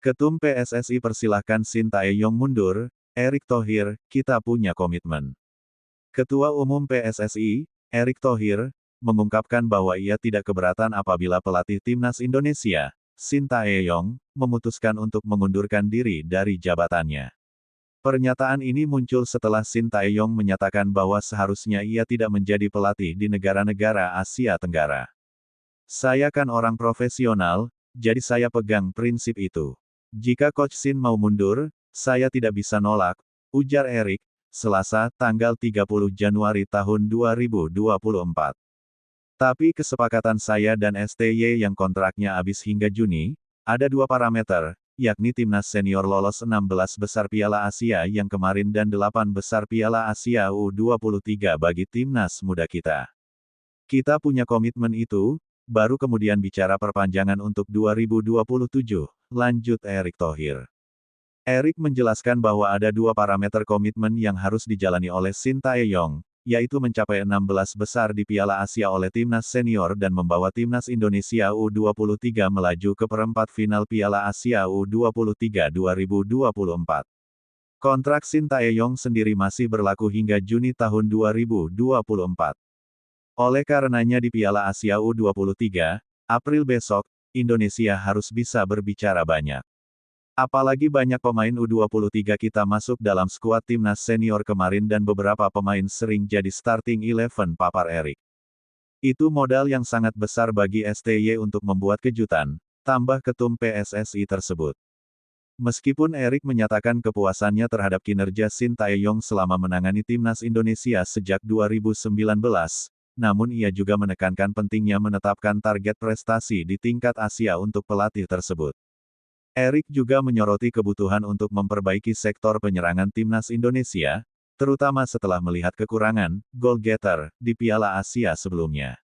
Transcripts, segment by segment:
Ketum PSSI persilahkan Shin Tae-yong mundur, Erick Thohir, kita punya komitmen. Ketua Umum PSSI, Erick Thohir, mengungkapkan bahwa ia tidak keberatan apabila pelatih timnas Indonesia, Shin Tae-yong, memutuskan untuk mengundurkan diri dari jabatannya. Pernyataan ini muncul setelah Shin Tae-yong menyatakan bahwa seharusnya ia tidak menjadi pelatih di negara-negara Asia Tenggara. Saya kan orang profesional, jadi saya pegang prinsip itu. Jika Coach Shin mau mundur, saya tidak bisa nolak, ujar Erick, Selasa, tanggal 30 Januari tahun 2024. Tapi kesepakatan saya dan STY yang kontraknya habis hingga Juni, ada dua parameter, yakni timnas senior lolos 16 besar Piala Asia yang kemarin dan 8 besar Piala Asia U23 bagi timnas muda kita. Kita punya komitmen itu, baru kemudian bicara perpanjangan untuk 2027, lanjut Erick Thohir. Erick menjelaskan bahwa ada dua parameter komitmen yang harus dijalani oleh Shin Tae-yong, yaitu mencapai 16 besar di Piala Asia oleh timnas senior dan membawa timnas Indonesia U23 melaju ke perempat final Piala Asia U23 2024. Kontrak Shin Tae-yong sendiri masih berlaku hingga Juni tahun 2024. Oleh karenanya di Piala Asia U23, April besok, Indonesia harus bisa berbicara banyak. Apalagi banyak pemain U23 kita masuk dalam skuad timnas senior kemarin dan beberapa pemain sering jadi starting 11 papar Erick. Itu modal yang sangat besar bagi STY untuk membuat kejutan, tambah ketum PSSI tersebut. Meskipun Erick menyatakan kepuasannya terhadap kinerja Shin Tae-yong selama menangani timnas Indonesia sejak 2019, namun ia juga menekankan pentingnya menetapkan target prestasi di tingkat Asia untuk pelatih tersebut. Erick juga menyoroti kebutuhan untuk memperbaiki sektor penyerangan timnas Indonesia, terutama setelah melihat kekurangan goal getter di Piala Asia sebelumnya.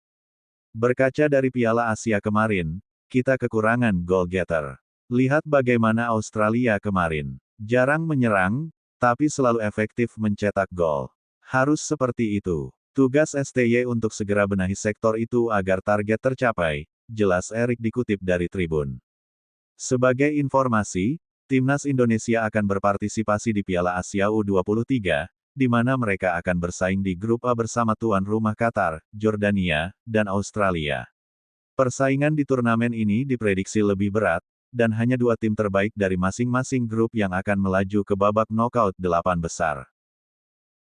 Berkaca dari Piala Asia kemarin, kita kekurangan goal getter. Lihat bagaimana Australia kemarin. Jarang menyerang, tapi selalu efektif mencetak gol. Harus seperti itu. Tugas STY untuk segera benahi sektor itu agar target tercapai, jelas Erick dikutip dari Tribun. Sebagai informasi, timnas Indonesia akan berpartisipasi di Piala Asia U23, di mana mereka akan bersaing di grup A bersama tuan rumah Qatar, Jordania, dan Australia. Persaingan di turnamen ini diprediksi lebih berat, dan hanya dua tim terbaik dari masing-masing grup yang akan melaju ke babak knockout 8 besar.